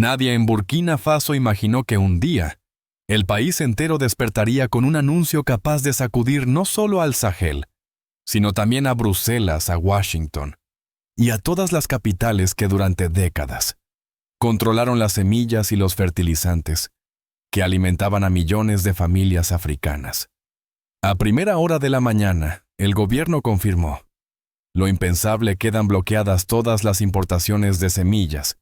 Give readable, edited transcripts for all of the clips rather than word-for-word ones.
Nadie en Burkina Faso imaginó que un día, el país entero despertaría con un anuncio capaz de sacudir no solo al Sahel, sino también a Bruselas, a Washington y a todas las capitales que durante décadas controlaron las semillas y los fertilizantes que alimentaban a millones de familias africanas. A primera hora de la mañana, el gobierno confirmó: lo impensable, quedan bloqueadas todas las importaciones de semillas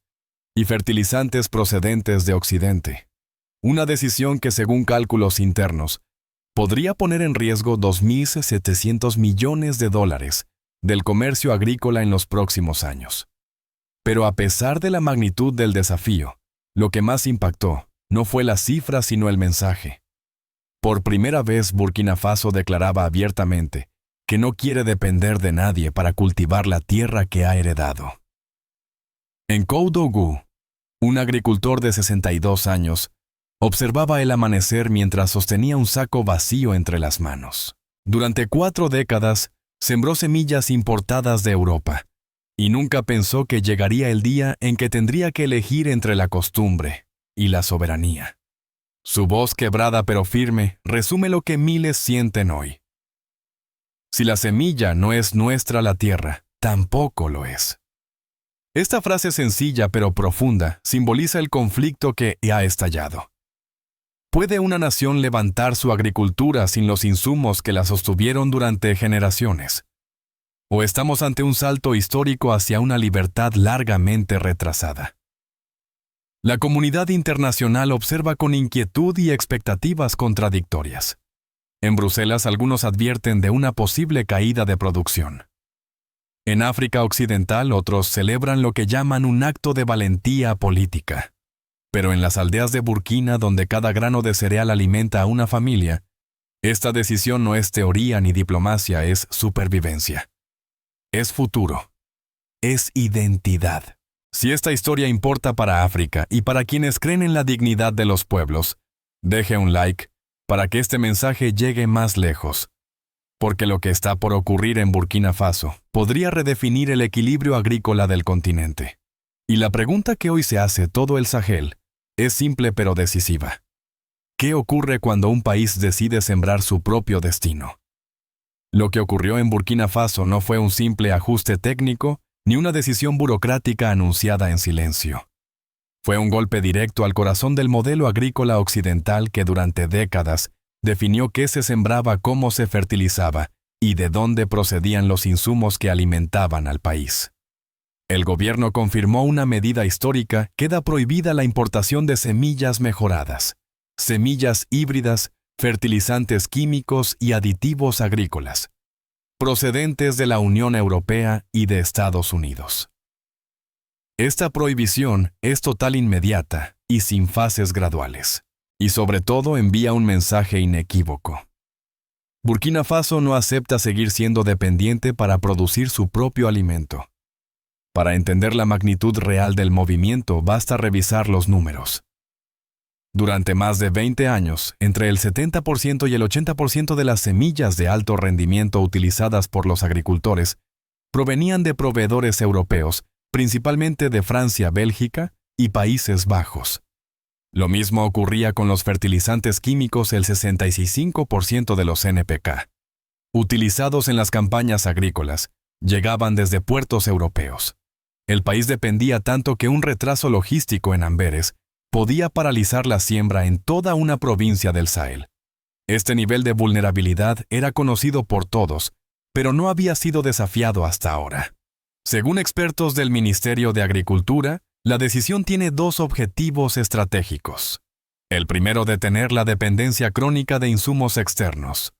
y fertilizantes procedentes de Occidente. Una decisión que, según cálculos internos, podría poner en riesgo $2.700 millones del comercio agrícola en los próximos años. Pero a pesar de la magnitud del desafío, lo que más impactó no fue la cifra sino el mensaje. Por primera vez, Burkina Faso declaraba abiertamente que no quiere depender de nadie para cultivar la tierra que ha heredado. En Koudougou, un agricultor de 62 años observaba el amanecer mientras sostenía un saco vacío entre las manos. Durante 4 décadas, sembró semillas importadas de Europa, y nunca pensó que llegaría el día en que tendría que elegir entre la costumbre y la soberanía. Su voz, quebrada pero firme, resume lo que miles sienten hoy. Si la semilla no es nuestra, la tierra tampoco lo es. Esta frase sencilla pero profunda simboliza el conflicto que ha estallado. ¿Puede una nación levantar su agricultura sin los insumos que la sostuvieron durante generaciones? ¿O estamos ante un salto histórico hacia una libertad largamente retrasada? La comunidad internacional observa con inquietud y expectativas contradictorias. En Bruselas, algunos advierten de una posible caída de producción. En África Occidental, otros celebran lo que llaman un acto de valentía política. Pero en las aldeas de Burkina, donde cada grano de cereal alimenta a una familia, esta decisión no es teoría ni diplomacia, es supervivencia. Es futuro. Es identidad. Si esta historia importa para África y para quienes creen en la dignidad de los pueblos, deje un like para que este mensaje llegue más lejos. Porque lo que está por ocurrir en Burkina Faso podría redefinir el equilibrio agrícola del continente. Y la pregunta que hoy se hace todo el Sahel es simple pero decisiva. ¿Qué ocurre cuando un país decide sembrar su propio destino? Lo que ocurrió en Burkina Faso no fue un simple ajuste técnico ni una decisión burocrática anunciada en silencio. Fue un golpe directo al corazón del modelo agrícola occidental que durante décadas definió qué se sembraba, cómo se fertilizaba y de dónde procedían los insumos que alimentaban al país. El gobierno confirmó una medida histórica: queda prohibida la importación de semillas mejoradas, semillas híbridas, fertilizantes químicos y aditivos agrícolas, procedentes de la Unión Europea y de Estados Unidos. Esta prohibición es total, inmediata y sin fases graduales, y sobre todo envía un mensaje inequívoco. Burkina Faso no acepta seguir siendo dependiente para producir su propio alimento. Para entender la magnitud real del movimiento, basta revisar los números. Durante más de 20 años, entre el 70% y el 80% de las semillas de alto rendimiento utilizadas por los agricultores provenían de proveedores europeos, principalmente de Francia, Bélgica y Países Bajos. Lo mismo ocurría con los fertilizantes químicos. El 65% de los NPK, utilizados en las campañas agrícolas, llegaban desde puertos europeos. El país dependía tanto que un retraso logístico en Amberes podía paralizar la siembra en toda una provincia del Sahel. Este nivel de vulnerabilidad era conocido por todos, pero no había sido desafiado hasta ahora. Según expertos del Ministerio de Agricultura, la decisión tiene 2 objetivos estratégicos. El primero, detener la dependencia crónica de insumos externos.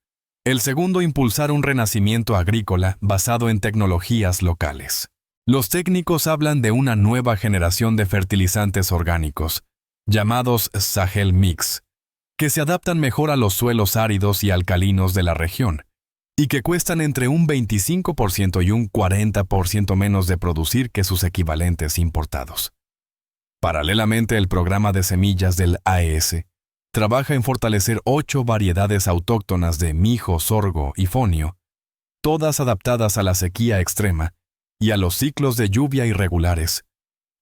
El segundo, impulsar un renacimiento agrícola basado en tecnologías locales. Los técnicos hablan de una nueva generación de fertilizantes orgánicos, llamados Sahel Mix, que se adaptan mejor a los suelos áridos y alcalinos de la región, y que cuestan entre un 25% y un 40% menos de producir que sus equivalentes importados. Paralelamente, el programa de semillas del AES trabaja en fortalecer 8 variedades autóctonas de mijo, sorgo y fonio, todas adaptadas a la sequía extrema y a los ciclos de lluvia irregulares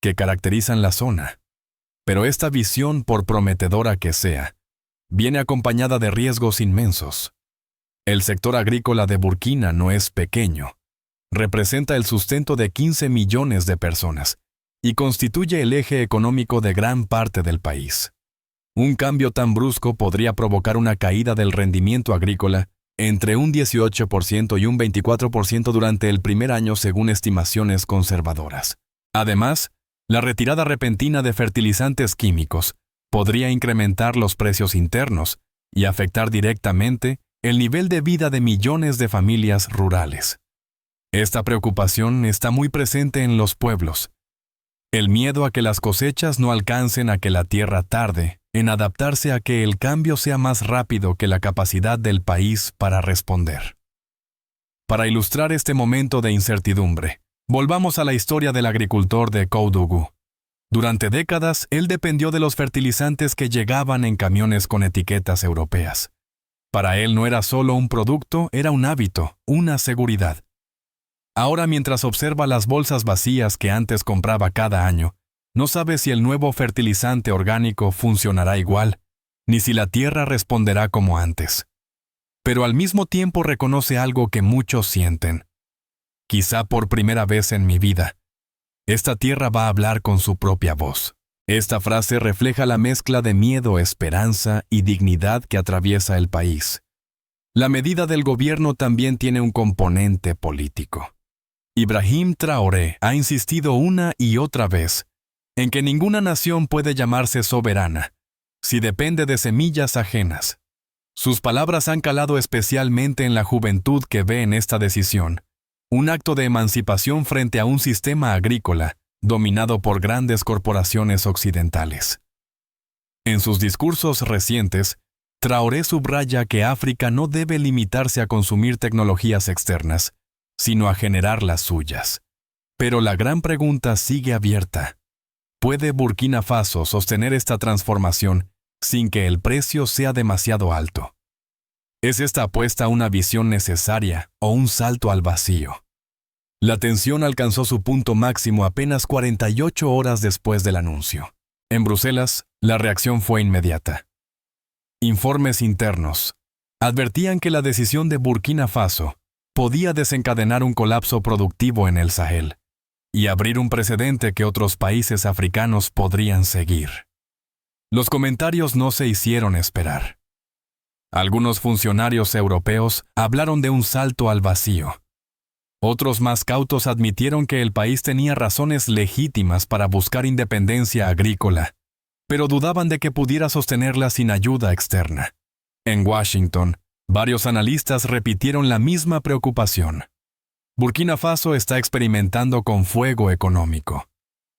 que caracterizan la zona. Pero esta visión, por prometedora que sea, viene acompañada de riesgos inmensos. El sector agrícola de Burkina no es pequeño. Representa el sustento de 15 millones de personas y constituye el eje económico de gran parte del país. Un cambio tan brusco podría provocar una caída del rendimiento agrícola entre un 18% y un 24% durante el primer año según estimaciones conservadoras. Además, la retirada repentina de fertilizantes químicos podría incrementar los precios internos y afectar directamente el nivel de vida de millones de familias rurales. Esta preocupación está muy presente en los pueblos. El miedo a que las cosechas no alcancen, a que la tierra tarde en adaptarse, a que el cambio sea más rápido que la capacidad del país para responder. Para ilustrar este momento de incertidumbre, volvamos a la historia del agricultor de Koudougou. Durante décadas, él dependió de los fertilizantes que llegaban en camiones con etiquetas europeas. Para él no era solo un producto, era un hábito, una seguridad. Ahora, mientras observa las bolsas vacías que antes compraba cada año, no sabe si el nuevo fertilizante orgánico funcionará igual, ni si la tierra responderá como antes. Pero al mismo tiempo reconoce algo que muchos sienten. Quizá por primera vez en mi vida, esta tierra va a hablar con su propia voz. Esta frase refleja la mezcla de miedo, esperanza y dignidad que atraviesa el país. La medida del gobierno también tiene un componente político. Ibrahim Traoré ha insistido una y otra vez en que ninguna nación puede llamarse soberana si depende de semillas ajenas. Sus palabras han calado especialmente en la juventud que ve en esta decisión un acto de emancipación frente a un sistema agrícola dominado por grandes corporaciones occidentales. En sus discursos recientes, Traoré subraya que África no debe limitarse a consumir tecnologías externas, sino a generar las suyas. Pero la gran pregunta sigue abierta. ¿Puede Burkina Faso sostener esta transformación sin que el precio sea demasiado alto? ¿Es esta apuesta una visión necesaria o un salto al vacío? La tensión alcanzó su punto máximo apenas 48 horas después del anuncio. En Bruselas, la reacción fue inmediata. Informes internos advertían que la decisión de Burkina Faso podía desencadenar un colapso productivo en el Sahel y abrir un precedente que otros países africanos podrían seguir. Los comentarios no se hicieron esperar. Algunos funcionarios europeos hablaron de un salto al vacío. Otros más cautos admitieron que el país tenía razones legítimas para buscar independencia agrícola, pero dudaban de que pudiera sostenerla sin ayuda externa. En Washington, varios analistas repitieron la misma preocupación. Burkina Faso está experimentando con fuego económico.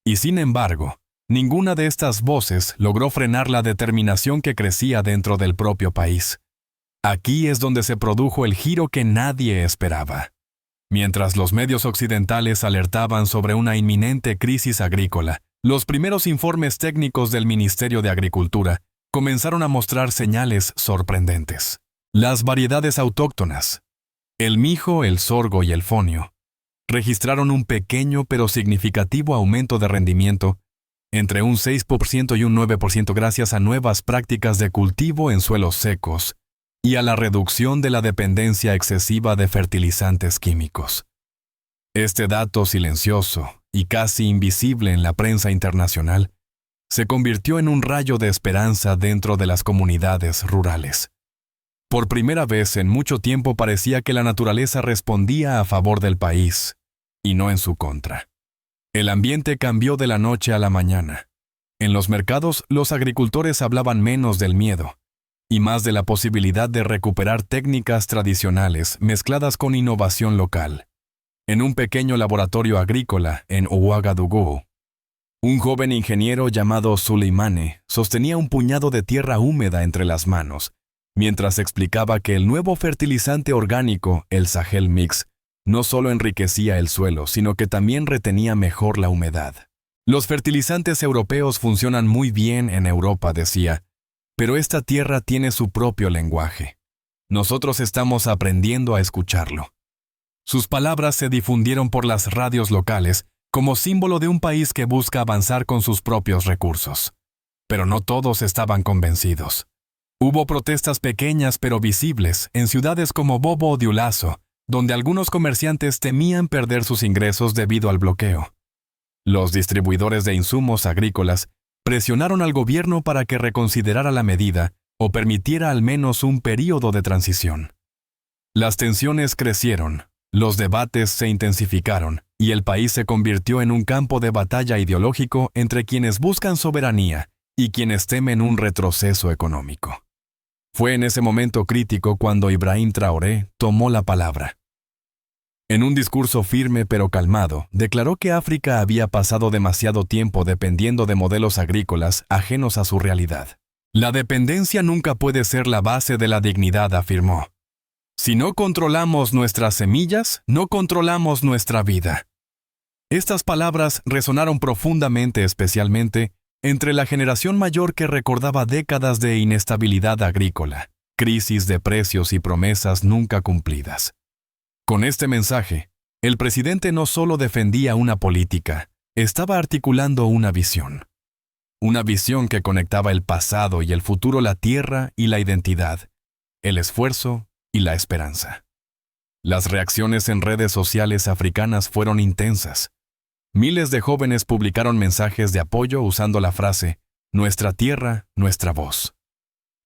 Y sin embargo, ninguna de estas voces logró frenar la determinación que crecía dentro del propio país. Aquí es donde se produjo el giro que nadie esperaba. Mientras los medios occidentales alertaban sobre una inminente crisis agrícola, los primeros informes técnicos del Ministerio de Agricultura comenzaron a mostrar señales sorprendentes. Las variedades autóctonas, el mijo, el sorgo y el fonio, registraron un pequeño pero significativo aumento de rendimiento, entre un 6% y un 9% gracias a nuevas prácticas de cultivo en suelos secos y a la reducción de la dependencia excesiva de fertilizantes químicos. Este dato silencioso y casi invisible en la prensa internacional se convirtió en un rayo de esperanza dentro de las comunidades rurales. Por primera vez en mucho tiempo parecía que la naturaleza respondía a favor del país, y no en su contra. El ambiente cambió de la noche a la mañana. En los mercados, los agricultores hablaban menos del miedo, y más de la posibilidad de recuperar técnicas tradicionales mezcladas con innovación local. En un pequeño laboratorio agrícola en Ouagadougou, un joven ingeniero llamado Suleimane sostenía un puñado de tierra húmeda entre las manos, mientras explicaba que el nuevo fertilizante orgánico, el Sahel Mix, no solo enriquecía el suelo, sino que también retenía mejor la humedad. Los fertilizantes europeos funcionan muy bien en Europa, decía, pero esta tierra tiene su propio lenguaje. Nosotros estamos aprendiendo a escucharlo. Sus palabras se difundieron por las radios locales como símbolo de un país que busca avanzar con sus propios recursos. pero no todos estaban convencidos. Hubo protestas pequeñas pero visibles en ciudades como Bobo Dioulasso, donde algunos comerciantes temían perder sus ingresos debido al bloqueo. Los distribuidores de insumos agrícolas presionaron al gobierno para que reconsiderara la medida o permitiera al menos un período de transición. Las tensiones crecieron, los debates se intensificaron y el país se convirtió en un campo de batalla ideológico entre quienes buscan soberanía y quienes temen un retroceso económico. Fue en ese momento crítico cuando Ibrahim Traoré tomó la palabra. En un discurso firme pero calmado, declaró que África había pasado demasiado tiempo dependiendo de modelos agrícolas ajenos a su realidad. La dependencia nunca puede ser la base de la dignidad, afirmó. Si no controlamos nuestras semillas, no controlamos nuestra vida. Estas palabras resonaron profundamente, especialmente entre la generación mayor que recordaba décadas de inestabilidad agrícola, crisis de precios y promesas nunca cumplidas. Con este mensaje, el presidente no solo defendía una política, estaba articulando una visión. Una visión que conectaba el pasado y el futuro, la tierra y la identidad, el esfuerzo y la esperanza. Las reacciones en redes sociales africanas fueron intensas. Miles de jóvenes publicaron mensajes de apoyo usando la frase «Nuestra tierra, nuestra voz».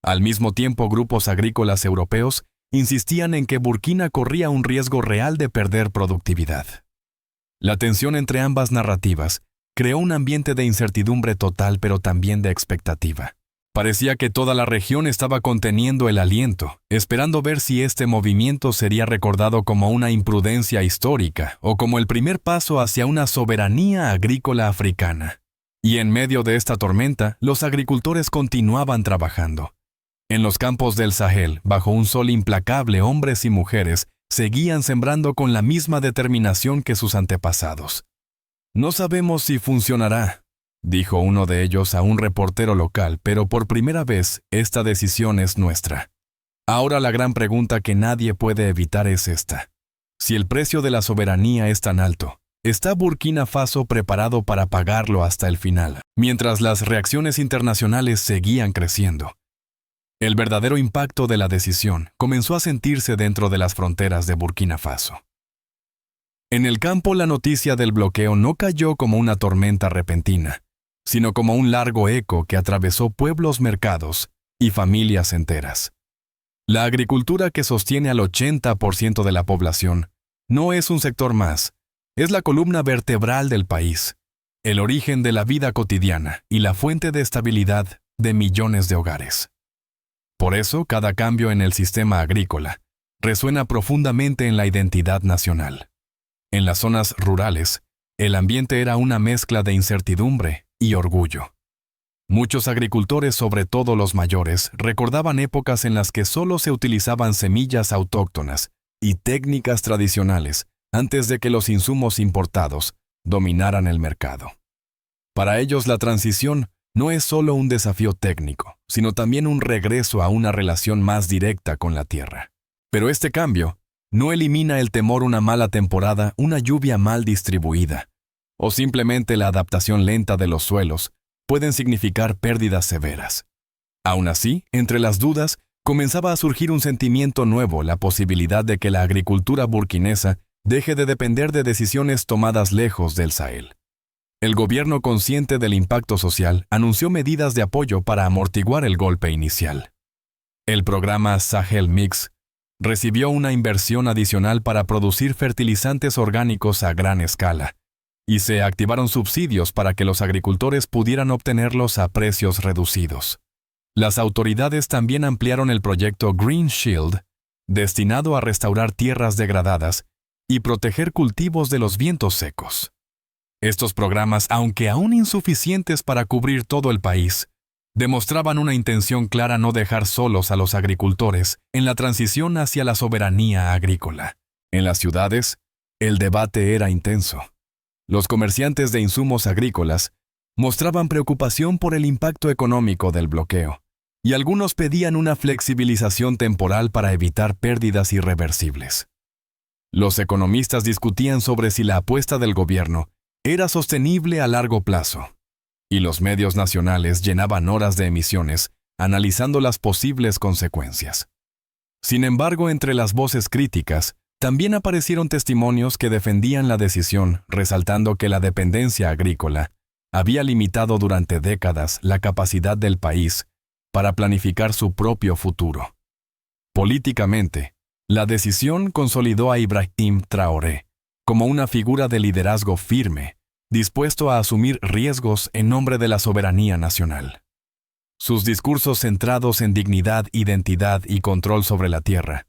Al mismo tiempo, grupos agrícolas europeos insistían en que Burkina corría un riesgo real de perder productividad. La tensión entre ambas narrativas creó un ambiente de incertidumbre total, pero también de expectativa. Parecía que toda la región estaba conteniendo el aliento, esperando ver si este movimiento sería recordado como una imprudencia histórica o como el primer paso hacia una soberanía agrícola africana. Y en medio de esta tormenta, los agricultores continuaban trabajando. En los campos del Sahel, bajo un sol implacable, hombres y mujeres seguían sembrando con la misma determinación que sus antepasados. «No sabemos si funcionará», dijo uno de ellos a un reportero local, pero por primera vez esta decisión es nuestra. Ahora la gran pregunta que nadie puede evitar es esta. Si el precio de la soberanía es tan alto, ¿está Burkina Faso preparado para pagarlo hasta el final? Mientras las reacciones internacionales seguían creciendo. El verdadero impacto de la decisión comenzó a sentirse dentro de las fronteras de Burkina Faso. En el campo, la noticia del bloqueo no cayó como una tormenta repentina, sino como un largo eco que atravesó pueblos, mercados y familias enteras. La agricultura, que sostiene al 80% de la población, no es un sector más, es la columna vertebral del país, el origen de la vida cotidiana y la fuente de estabilidad de millones de hogares. Por eso, cada cambio en el sistema agrícola resuena profundamente en la identidad nacional. En las zonas rurales, el ambiente era una mezcla de incertidumbre y orgullo. Muchos agricultores, sobre todo los mayores, recordaban épocas en las que solo se utilizaban semillas autóctonas y técnicas tradicionales antes de que los insumos importados dominaran el mercado. Para ellos, la transición no es solo un desafío técnico, sino también un regreso a una relación más directa con la tierra. Pero este cambio no elimina el temor a una mala temporada, una lluvia mal distribuida, o simplemente la adaptación lenta de los suelos pueden significar pérdidas severas. Aún así, entre las dudas, comenzaba a surgir un sentimiento nuevo, la posibilidad de que la agricultura burkinesa deje de depender de decisiones tomadas lejos del Sahel. El gobierno, consciente del impacto social, anunció medidas de apoyo para amortiguar el golpe inicial. El programa Sahel Mix recibió una inversión adicional para producir fertilizantes orgánicos a gran escala, y se activaron subsidios para que los agricultores pudieran obtenerlos a precios reducidos. Las autoridades también ampliaron el proyecto Green Shield, destinado a restaurar tierras degradadas y proteger cultivos de los vientos secos. Estos programas, aunque aún insuficientes para cubrir todo el país, demostraban una intención clara: no dejar solos a los agricultores en la transición hacia la soberanía agrícola. En las ciudades, el debate era intenso. Los comerciantes de insumos agrícolas mostraban preocupación por el impacto económico del bloqueo, y algunos pedían una flexibilización temporal para evitar pérdidas irreversibles. Los economistas discutían sobre si la apuesta del gobierno era sostenible a largo plazo. y los medios nacionales llenaban horas de emisiones analizando las posibles consecuencias. Sin embargo, entre las voces críticas, también aparecieron testimonios que defendían la decisión, resaltando que la dependencia agrícola había limitado durante décadas la capacidad del país para planificar su propio futuro. Políticamente, la decisión consolidó a Ibrahim Traoré como una figura de liderazgo firme, dispuesto a asumir riesgos en nombre de la soberanía nacional. Sus discursos centrados en dignidad, identidad y control sobre la tierra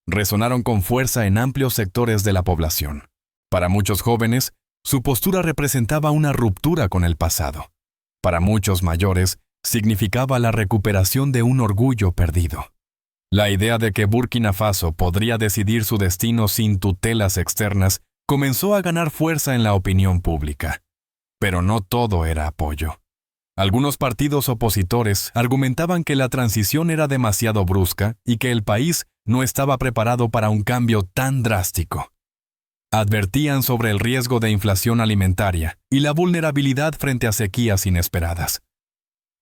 resonaron con fuerza en amplios sectores de la población. Para muchos jóvenes, su postura representaba una ruptura con el pasado. Para muchos mayores, significaba la recuperación de un orgullo perdido. La idea de que Burkina Faso podría decidir su destino sin tutelas externas comenzó a ganar fuerza en la opinión pública. Pero no todo era apoyo. Algunos partidos opositores argumentaban que la transición era demasiado brusca y que el país no estaba preparado para un cambio tan drástico. Advertían sobre el riesgo de inflación alimentaria y la vulnerabilidad frente a sequías inesperadas.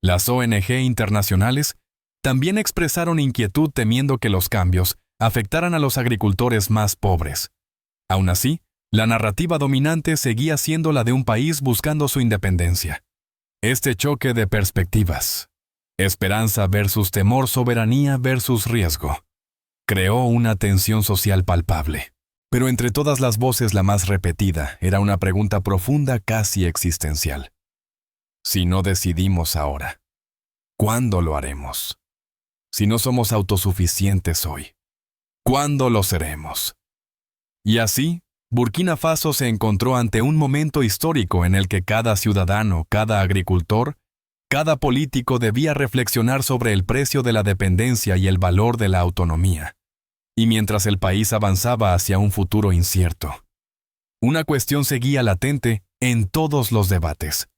Las ONG internacionales también expresaron inquietud temiendo que los cambios afectaran a los agricultores más pobres. Aún así, la narrativa dominante seguía siendo la de un país buscando su independencia. Este choque de perspectivas, esperanza versus temor, soberanía versus riesgo, creó una tensión social palpable. Pero entre todas las voces la más repetida era una pregunta profunda, casi existencial. Si no decidimos ahora, ¿cuándo lo haremos? Si no somos autosuficientes hoy, ¿cuándo lo seremos? Y así, Burkina Faso se encontró ante un momento histórico en el que cada ciudadano, cada agricultor, cada político debía reflexionar sobre el precio de la dependencia y el valor de la autonomía. Y mientras el país avanzaba hacia un futuro incierto, una cuestión seguía latente en todos los debates.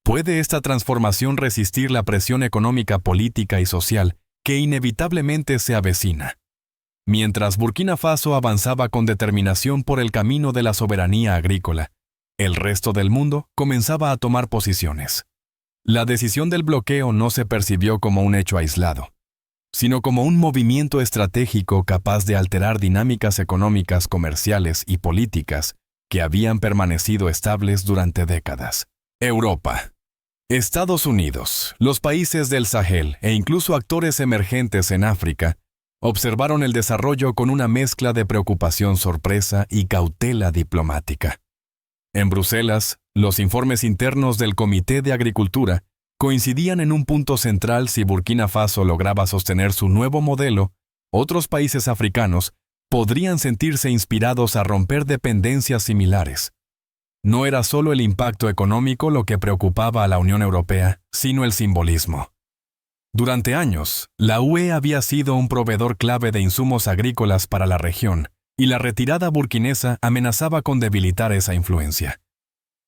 ¿Puede esta transformación resistir la presión económica, política y social que inevitablemente se avecina? Mientras Burkina Faso avanzaba con determinación por el camino de la soberanía agrícola, el resto del mundo comenzaba a tomar posiciones. La decisión del bloqueo no se percibió como un hecho aislado, sino como un movimiento estratégico capaz de alterar dinámicas económicas, comerciales y políticas que habían permanecido estables durante décadas. Europa, Estados Unidos, los países del Sahel e incluso actores emergentes en África observaron el desarrollo con una mezcla de preocupación, sorpresa y cautela diplomática. En Bruselas, los informes internos del Comité de Agricultura coincidían en un punto central: si Burkina Faso lograba sostener su nuevo modelo, otros países africanos podrían sentirse inspirados a romper dependencias similares. No era solo el impacto económico lo que preocupaba a la Unión Europea, sino el simbolismo. Durante años, la UE había sido un proveedor clave de insumos agrícolas para la región, y la retirada burkinesa amenazaba con debilitar esa influencia.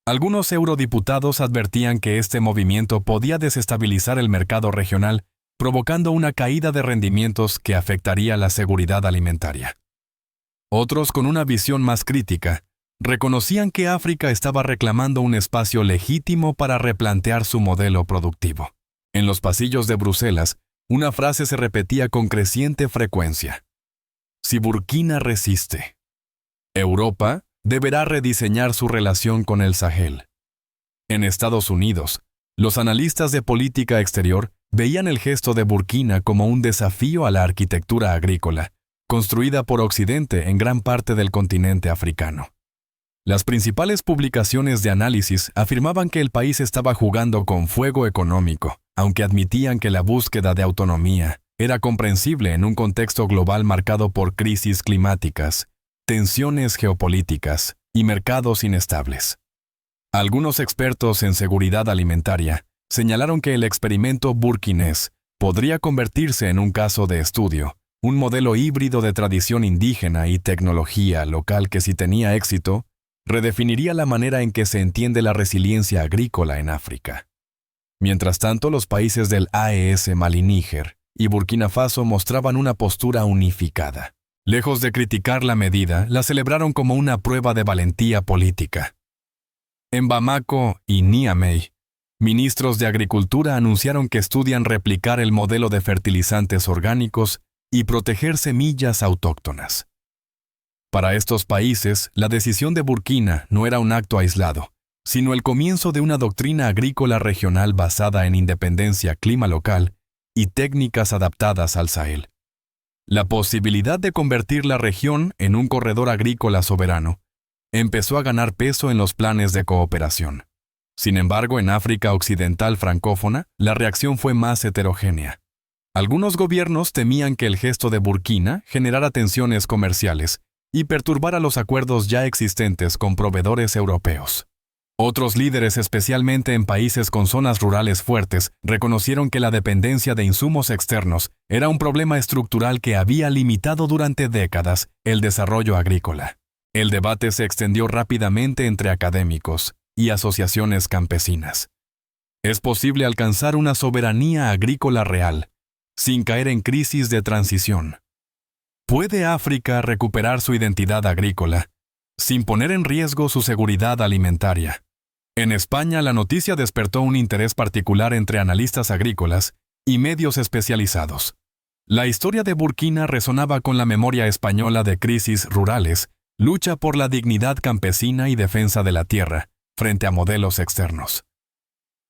Algunos eurodiputados advertían que este movimiento podía desestabilizar el mercado regional, provocando una caída de rendimientos que afectaría la seguridad alimentaria. Otros, con una visión más crítica, reconocían que África estaba reclamando un espacio legítimo para replantear su modelo productivo. En los pasillos de Bruselas, una frase se repetía con creciente frecuencia: si Burkina resiste, Europa deberá rediseñar su relación con el Sahel. En Estados Unidos, los analistas de política exterior veían el gesto de Burkina como un desafío a la arquitectura agrícola, construida por Occidente en gran parte del continente africano. Las principales publicaciones de análisis afirmaban que el país estaba jugando con fuego económico, aunque admitían que la búsqueda de autonomía era comprensible en un contexto global marcado por crisis climáticas, tensiones geopolíticas y mercados inestables. Algunos expertos en seguridad alimentaria señalaron que el experimento burkinés podría convertirse en un caso de estudio, un modelo híbrido de tradición indígena y tecnología local que, si tenía éxito, redefiniría la manera en que se entiende la resiliencia agrícola en África. Mientras tanto, los países del AES, Mali, Níger y Burkina Faso mostraban una postura unificada. Lejos de criticar la medida, la celebraron como una prueba de valentía política. En Bamako y Niamey, Ministros de Agricultura anunciaron que estudian replicar el modelo de fertilizantes orgánicos y proteger semillas autóctonas. Para estos países, la decisión de Burkina no era un acto aislado, sino el comienzo de una doctrina agrícola regional basada en independencia, clima local y técnicas adaptadas al Sahel. La posibilidad de convertir la región en un corredor agrícola soberano empezó a ganar peso en los planes de cooperación. Sin embargo, en África Occidental francófona, la reacción fue más heterogénea. Algunos gobiernos temían que el gesto de Burkina generara tensiones comerciales y perturbara los acuerdos ya existentes con proveedores europeos. Otros líderes, especialmente en países con zonas rurales fuertes, reconocieron que la dependencia de insumos externos era un problema estructural que había limitado durante décadas el desarrollo agrícola. El debate se extendió rápidamente entre académicos y asociaciones campesinas. ¿Es posible alcanzar una soberanía agrícola real sin caer en crisis de transición? ¿Puede África recuperar su identidad agrícola sin poner en riesgo su seguridad alimentaria? En España, la noticia despertó un interés particular entre analistas agrícolas y medios especializados. La historia de Burkina resonaba con la memoria española de crisis rurales, lucha por la dignidad campesina y defensa de la tierra frente a modelos externos.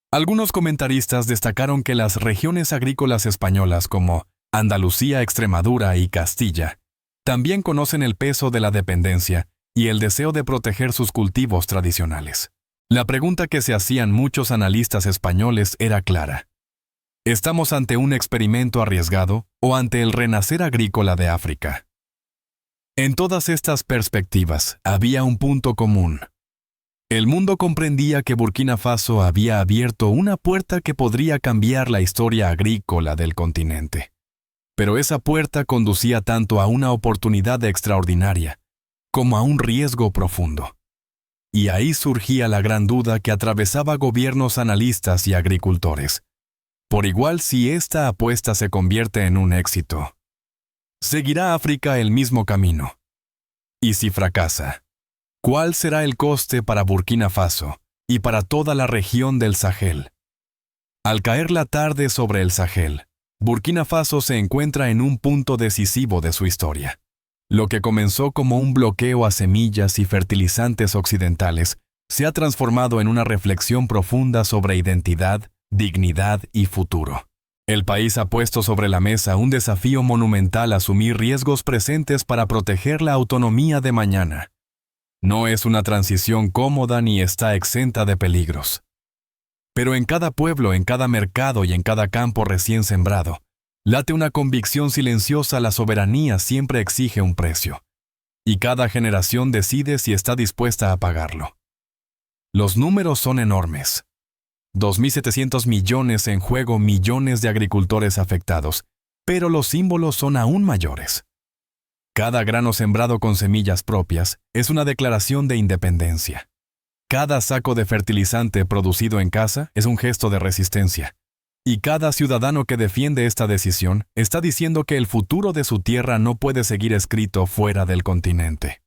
Algunos comentaristas destacaron que las regiones agrícolas españolas como Andalucía, Extremadura y Castilla también conocen el peso de la dependencia y el deseo de proteger sus cultivos tradicionales. La pregunta que se hacían muchos analistas españoles era clara. ¿Estamos ante un experimento arriesgado o ante el renacer agrícola de África? En todas estas perspectivas había un punto común. El mundo comprendía que Burkina Faso había abierto una puerta que podría cambiar la historia agrícola del continente. Pero esa puerta conducía tanto a una oportunidad extraordinaria como a un riesgo profundo. Y ahí surgía la gran duda que atravesaba gobiernos, analistas y agricultores. Por igual, si esta apuesta se convierte en un éxito, ¿seguirá África el mismo camino? Y si fracasa, ¿cuál será el coste para Burkina Faso y para toda la región del Sahel? Al caer la tarde sobre el Sahel, Burkina Faso se encuentra en un punto decisivo de su historia. Lo que comenzó como un bloqueo a semillas y fertilizantes occidentales se ha transformado en una reflexión profunda sobre identidad, dignidad y futuro. El país ha puesto sobre la mesa un desafío monumental: asumir riesgos presentes para proteger la autonomía de mañana. No es una transición cómoda ni está exenta de peligros. Pero en cada pueblo, en cada mercado y en cada campo recién sembrado, late una convicción silenciosa: la soberanía siempre exige un precio, y cada generación decide si está dispuesta a pagarlo. Los números son enormes. 2.700 millones en juego, millones de agricultores afectados, pero los símbolos son aún mayores. Cada grano sembrado con semillas propias es una declaración de independencia. Cada saco de fertilizante producido en casa es un gesto de resistencia. Y cada ciudadano que defiende esta decisión está diciendo que el futuro de su tierra no puede seguir escrito fuera del continente.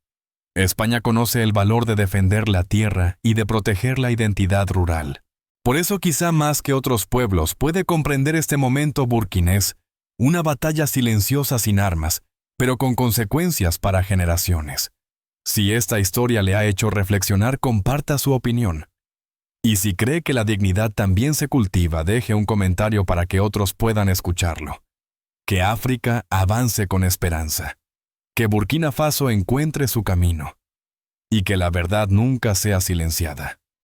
España conoce el valor de defender la tierra y de proteger la identidad rural. Por eso, quizá más que otros pueblos, puede comprender este momento burkinés, una batalla silenciosa sin armas, pero con consecuencias para generaciones. Si esta historia le ha hecho reflexionar, comparta su opinión. Y si cree que la dignidad también se cultiva, deje un comentario para que otros puedan escucharlo. Que África avance con esperanza. Que Burkina Faso encuentre su camino. Y que la verdad nunca sea silenciada.